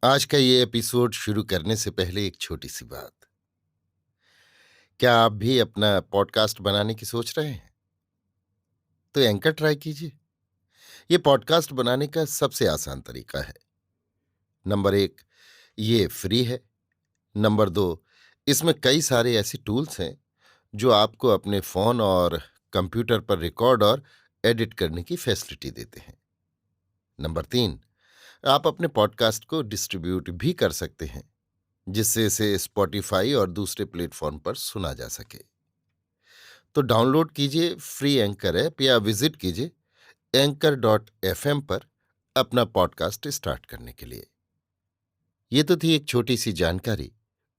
आज का ये एपिसोड शुरू करने से पहले एक छोटी सी बात। क्या आप भी अपना पॉडकास्ट बनाने की सोच रहे हैं? तो एंकर ट्राई कीजिए। ये पॉडकास्ट बनाने का सबसे आसान तरीका है। नंबर 1, ये फ्री है। नंबर 2, इसमें कई सारे ऐसे टूल्स हैं जो आपको अपने फोन और कंप्यूटर पर रिकॉर्ड और एडिट करने की फैसिलिटी देते हैं। नंबर 3, आप अपने पॉडकास्ट को डिस्ट्रीब्यूट भी कर सकते हैं, जिससे इसे स्पॉटिफाई और दूसरे प्लेटफॉर्म पर सुना जा सके। तो डाउनलोड कीजिए फ्री एंकर ऐप या विजिट कीजिए anchor.fm पर अपना पॉडकास्ट स्टार्ट करने के लिए। ये तो थी एक छोटी सी जानकारी,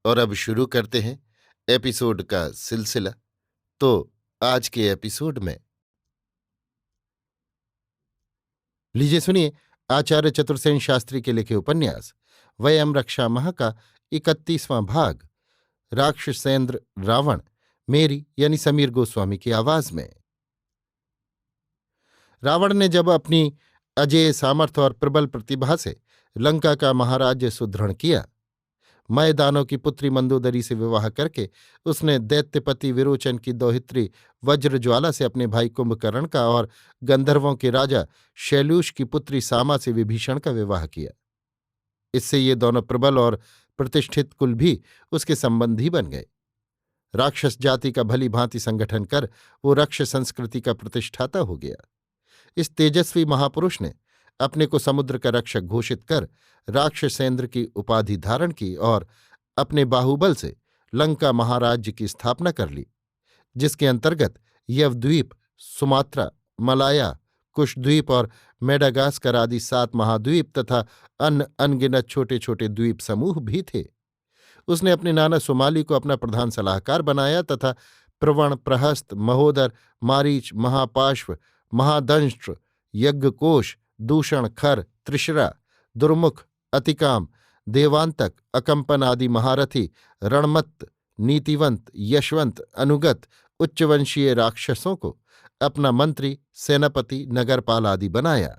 और अब शुरू करते हैं एपिसोड का सिलसिला। तो आज के एपिसोड में लीजिए सुनिए आचार्य चतुर्सेन शास्त्री के लिखे उपन्यास वयम रक्षा माह का 31वां भाग, राक्षसेंद्र रावण, मेरी यानी समीर गोस्वामी की आवाज में। रावण ने जब अपनी अजेय सामर्थ्य और प्रबल प्रतिभा से लंका का महाराज्य सुदृढ़ किया, मैदानों की पुत्री मंदोदरी से विवाह करके उसने दैत्यपति विरोचन की दौहित्री वज्रज्वाला से अपने भाई कुंभकर्ण का और गंधर्वों के राजा शैलूष की पुत्री सामा से विभीषण का विवाह किया। इससे ये दोनों प्रबल और प्रतिष्ठित कुल भी उसके संबंधी बन गए। राक्षस जाति का भली भांति संगठन कर वो रक्ष संस्कृति का प्रतिष्ठाता हो गया। इस तेजस्वी महापुरुष ने अपने को समुद्र का रक्षक घोषित कर राक्षसेंद्र की उपाधि धारण की और अपने बाहुबल से लंका महाराज्य की स्थापना कर ली, जिसके अंतर्गत यवद्वीप, सुमात्रा, मलाया, कुशद्वीप और मेडागास्कर आदि 7 महाद्वीप तथा अन्य अनगिनत छोटे छोटे द्वीप समूह भी थे। उसने अपने नाना सुमाली को अपना प्रधान सलाहकार बनाया तथा प्रवण, प्रहस्त, महोदर, मारीच, महापाश्व, महादंष्ट्र, यज्ञकोश, दूषण, खर, त्रिशरा, दुर्मुख, अतिकाम, देवांतक, अकंपन आदि महारथी, रणमत्त, नीतिवंत, यशवंत, अनुगत, उच्चवंशीय राक्षसों को अपना मंत्री, सेनापति, नगरपाल आदि बनाया।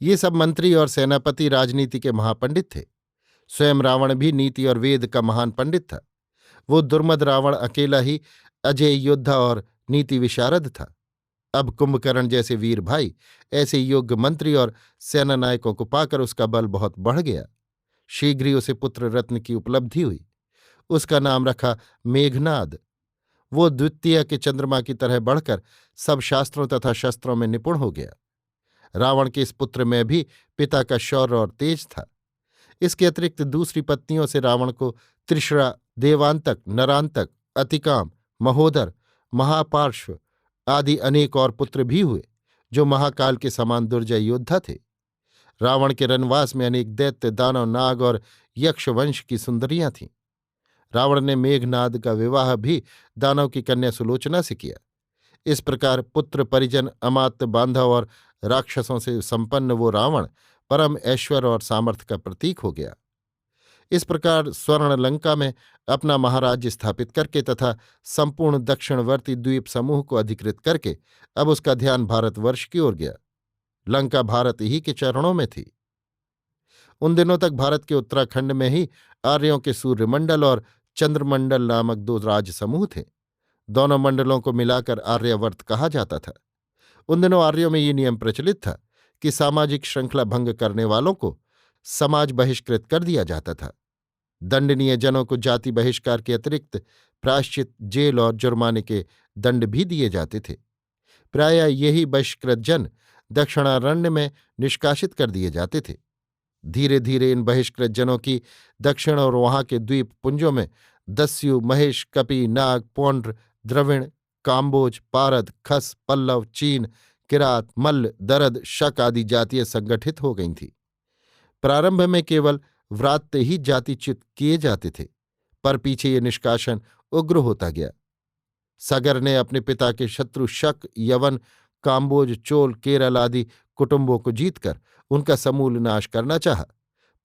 ये सब मंत्री और सेनापति राजनीति के महापंडित थे। स्वयं रावण भी नीति और वेद का महान पंडित था। वो दुर्मद रावण अकेला ही अजेय योद्धा और नीति विशारद था। अब कुंभकर्ण जैसे वीर भाई, ऐसे योग्य मंत्री और सेना नायकों को पाकर उसका बल बहुत बढ़ गया। शीघ्र ही उसे पुत्र रत्न की उपलब्धि हुई। उसका नाम रखा मेघनाद। वो द्वितीय के चंद्रमा की तरह बढ़कर सब शास्त्रों तथा शस्त्रों में निपुण हो गया। रावण के इस पुत्र में भी पिता का शौर्य और तेज था। इसके अतिरिक्त दूसरी पत्नियों से रावण को त्रिशरा, देवांतक, नरांतक, अतिकाम, महोदर, महापार्श्व आदि अनेक और पुत्र भी हुए, जो महाकाल के समान दुर्जय योद्धा थे। रावण के रनवास में अनेक दैत्य, दानव, नाग और यक्ष वंश की सुंदरियां थीं। रावण ने मेघनाद का विवाह भी दानव की कन्या सुलोचना से किया। इस प्रकार पुत्र, परिजन, अमात्य, बांधव और राक्षसों से संपन्न वो रावण परम ऐश्वर्य और सामर्थ्य का प्रतीक हो गया। इस प्रकार स्वर्ण लंका में अपना महाराज्य स्थापित करके तथा संपूर्ण दक्षिणवर्ती द्वीप समूह को अधिकृत करके अब उसका ध्यान भारतवर्ष की ओर गया। लंका भारत ही के चरणों में थी। उन दिनों तक भारत के उत्तराखंड में ही आर्यों के सूर्यमंडल और चंद्रमंडल नामक 2 राज समूह थे। दोनों मंडलों को मिलाकर आर्यावर्त कहा जाता था। उन दिनों आर्यों में ये नियम प्रचलित था कि सामाजिक श्रृंखला भंग करने वालों को समाज बहिष्कृत कर दिया जाता था। दंडनीय जनों को जाति बहिष्कार के अतिरिक्त प्रायश्चित, जेल और जुर्माने के दंड भी दिए जाते थे। प्रायः यही बहिष्कृत जन दक्षिणारण्य में निष्कासित कर दिए जाते थे। धीरे धीरे इन बहिष्कृत जनों की दक्षिण और वहां के द्वीप पुंजों में दस्यु, महेश, कपि, नाग, पौंड्र, द्रविण, काम्बोज, पारद, खस, पल्लव, चीन, किरात, मल्ल, दरद, शक आदि जातियां संगठित हो गई थीं। प्रारंभ में केवल व्रात्य ही जातिच्युत किए जाते थे, पर पीछे ये निष्कासन उग्र होता गया। सगर ने अपने पिता के शत्रु शक, यवन, काम्बोज, चोल, केरल आदि कुटुंबों को जीतकर उनका समूल नाश करना चाहा,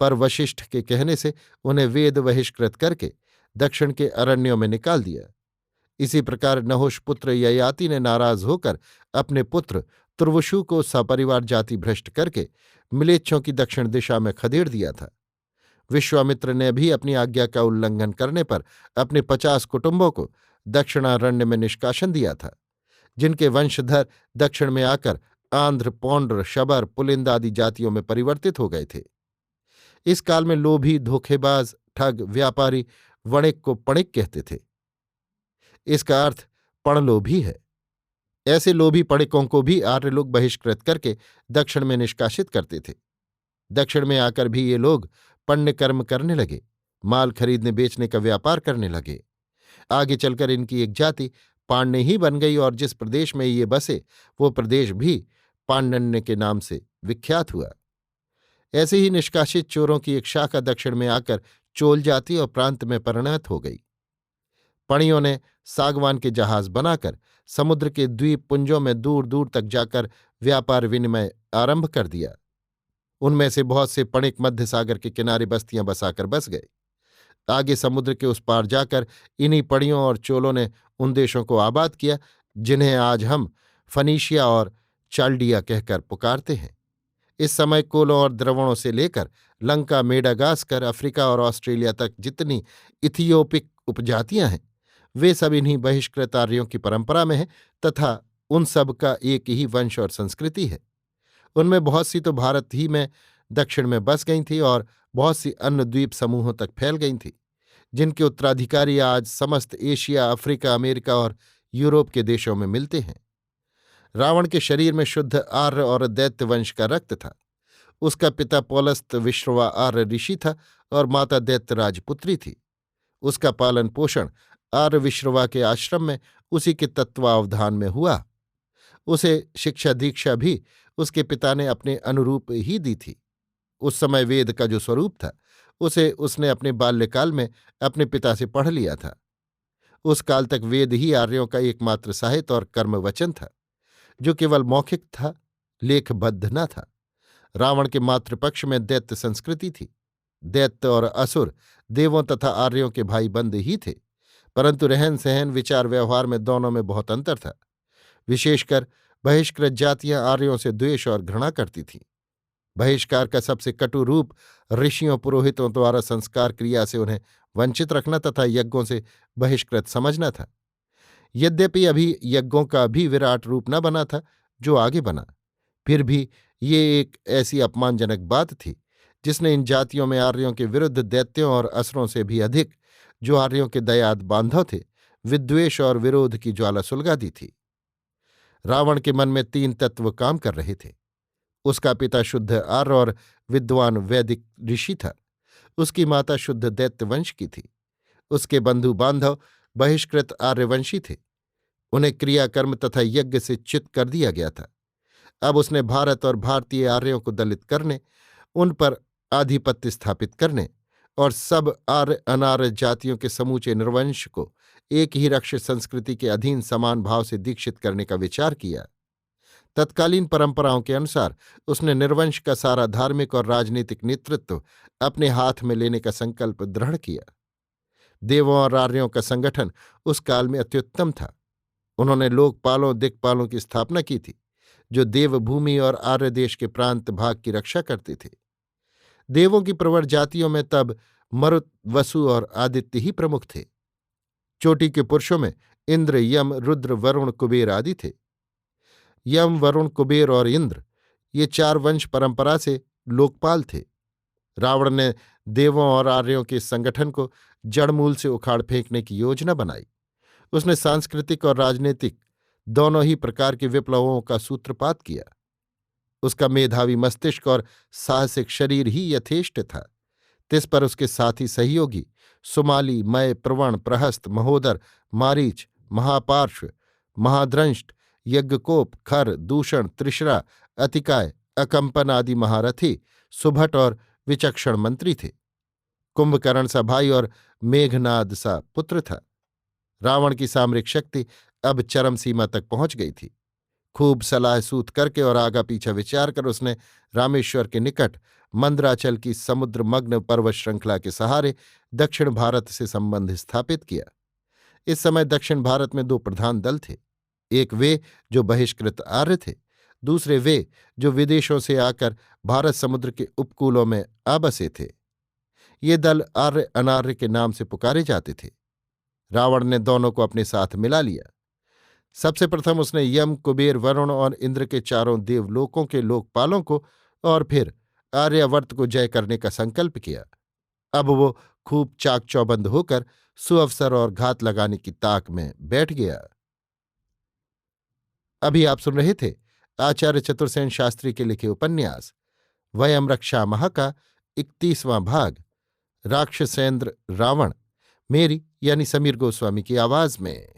पर वशिष्ठ के कहने से उन्हें वेद बहिष्कृत करके दक्षिण के अरण्यों में निकाल दिया। इसी प्रकार नहुष पुत्र ययाति ने नाराज होकर अपने पुत्र तुर्वशु को सपरिवार जाति भ्रष्ट करके मिलेच्छों की दक्षिण दिशा में खदेड़ दिया था। विश्वामित्र ने भी अपनी आज्ञा का उल्लंघन करने पर अपने 50 कुटुंबों को दक्षिणारण्य में निष्कासन दिया था, जिनके वंशधर दक्षिण में आकर आंध्र, पौंड्र, शबर, पुलिंद आदि जातियों में परिवर्तित हो गए थे। इस काल में लोभी, धोखेबाज, ठग, व्यापारी वणिक को पणिक कहते थे। इसका अर्थ पणलोभी है। ऐसे लोभी पणिकों को भी आर्य लोग बहिष्कृत करके दक्षिण में निष्कासित करते थे। दक्षिण में आकर भी ये लोग पण्य कर्म करने लगे, माल खरीदने बेचने का व्यापार करने लगे। आगे चलकर इनकी एक जाति पाण्य ही बन गई और जिस प्रदेश में ये बसे वो प्रदेश भी पाण्डन्य के नाम से विख्यात हुआ। ऐसे ही निष्कासित चोरों की एक शाखा दक्षिण में आकर चोल जाति और प्रांत में परिणत हो गई। पणियों ने सागवान के जहाज बनाकर समुद्र के द्वीप पुंजों में दूर दूर तक जाकर व्यापार विनिमय आरंभ कर दिया। उनमें से बहुत से पणिक मध्य सागर के किनारे बस्तियां बसाकर बस गए। आगे समुद्र के उस पार जाकर इन्हीं पणियों और चोलों ने उन देशों को आबाद किया जिन्हें आज हम फनीशिया और चाल्डिया कहकर पुकारते हैं। इस समय कोलों और द्रवणों से लेकर लंका, मेडागास्कर, अफ्रीका और ऑस्ट्रेलिया तक जितनी इथियोपिक उपजातियां हैं वे सब इन्हीं बहिष्कृत आर्यों की परंपरा में हैं तथा उन सब का एक ही वंश और संस्कृति है। उनमें बहुत सी तो भारत ही में दक्षिण में बस गई थी और बहुत सी अन्य द्वीप समूहों तक फैल गई थी, जिनके उत्तराधिकारी आज समस्त एशिया, अफ्रीका, अमेरिका और यूरोप के देशों में मिलते हैं। रावण के शरीर में शुद्ध आर्य और दैत्य वंश का रक्त था। उसका पिता पौलस्त विश्रवा आर्य ऋषि था और माता दैत्य राजपुत्री थी। उसका पालन पोषण आर्य विश्रवा के आश्रम में उसी के तत्वावधान में हुआ। उसे शिक्षा दीक्षा भी उसके पिता ने अपने अनुरूप ही दी थी। उस समय वेद का जो स्वरूप था उसे उसने अपने बाल्यकाल में अपने पिता से पढ़ लिया था। उस काल तक वेद ही आर्यों का एकमात्र साहित्य और कर्म वचन था, जो केवल मौखिक था, लेखबद्ध न था। रावण के मातृपक्ष में दैत्य संस्कृति थी। दैत्य और असुर देवों तथा आर्यों के भाई बंद ही थे, परंतु रहन सहन, विचार, व्यवहार में दोनों में बहुत अंतर था। विशेषकर बहिष्कृत जातियां आर्यों से द्वेष और घृणा करती थीं। बहिष्कार का सबसे कटु रूप ऋषियों, पुरोहितों द्वारा संस्कार क्रिया से उन्हें वंचित रखना तथा यज्ञों से बहिष्कृत समझना था। यद्यपि अभी यज्ञों का भी विराट रूप न बना था जो आगे बना, फिर भी ये एक ऐसी अपमानजनक बात थी जिसने इन जातियों में आर्यों के विरुद्ध दैत्यों और असुरों से भी अधिक, जो आर्यों के दयाद बांधव थे, विद्वेष और विरोध की ज्वाला सुलगा दी थी। रावण के मन में 3 तत्व काम कर रहे थे। उसका पिता शुद्ध आर्य और विद्वान वैदिक ऋषि था। उसकी माता शुद्ध दैत्य वंश की थी। उसके बंधु बांधव बहिष्कृत आर्यवंशी थे। उन्हें क्रियाकर्म तथा यज्ञ से च्युत कर दिया गया था। अब उसने भारत और भारतीय आर्यों को दलित करने, उन पर आधिपत्य स्थापित करने और सब आर्य अनार्य जातियों के समूचे निर्वंश को एक ही रक्षित संस्कृति के अधीन समान भाव से दीक्षित करने का विचार किया। तत्कालीन परंपराओं के अनुसार उसने निर्वंश का सारा धार्मिक और राजनीतिक नेतृत्व अपने हाथ में लेने का संकल्प दृढ़ किया। देवों और आर्यों का संगठन उस काल में अत्युत्तम था। उन्होंने लोकपालों, दिक्पालों की स्थापना की थी, जो देवभूमि और आर्य देश के प्रांत भाग की रक्षा करते थे। देवों की प्रवर जातियों में तब मरुत, वसु और आदित्य ही प्रमुख थे। चोटी के पुरुषों में इंद्र, यम, रुद्र, वरुण, कुबेर आदि थे। यम, वरुण, कुबेर और इंद्र ये 4 वंश परंपरा से लोकपाल थे। रावण ने देवों और आर्यों के संगठन को जड़मूल से उखाड़ फेंकने की योजना बनाई। उसने सांस्कृतिक और राजनीतिक दोनों ही प्रकार के विप्लवों का सूत्रपात किया। उसका मेधावी मस्तिष्क और साहसिक शरीर ही यथेष्ट था। तिस पर उसके साथी सहयोगी सुमाली, मय, प्रवण, प्रहस्त, महोदर, मारीच, महापार्श्व, महाद्रंष्ट, यज्ञकोप, खर, दूषण, त्रिशरा, अतिकाय, अकंपन आदि महारथी, सुभट और विचक्षण मंत्री थे। कुंभकर्ण सा भाई और मेघनाद सा पुत्र था। रावण की सामरिक शक्ति अब चरम सीमा तक पहुंच गई थी। खूब सलाह सूत करके और आगा पीछा विचार कर उसने रामेश्वर के निकट मंदराचल की समुद्रमग्न पर्वत श्रृंखला के सहारे दक्षिण भारत से संबंध स्थापित किया। इस समय दक्षिण भारत में 2 प्रधान दल थे। एक वे जो बहिष्कृत आर्य थे, दूसरे वे जो विदेशों से आकर भारत समुद्र के उपकूलों में आबसे थे। ये दल आर्य अनार्य के नाम से पुकारे जाते थे। रावण ने दोनों को अपने साथ मिला लिया। सबसे प्रथम उसने यम, कुबेर, वरुण और इंद्र के चारों देवलोकों के लोकपालों को और फिर आर्यावर्त को जय करने का संकल्प किया। अब वो खूब चाक चौबंद होकर सुअवसर और घात लगाने की ताक में बैठ गया। अभी आप सुन रहे थे आचार्य चतुर्सेन शास्त्री के लिखे उपन्यास वयम रक्षामः का 31वां भाग, राक्षसेंद्र रावण, मेरी यानी समीर गोस्वामी की आवाज में।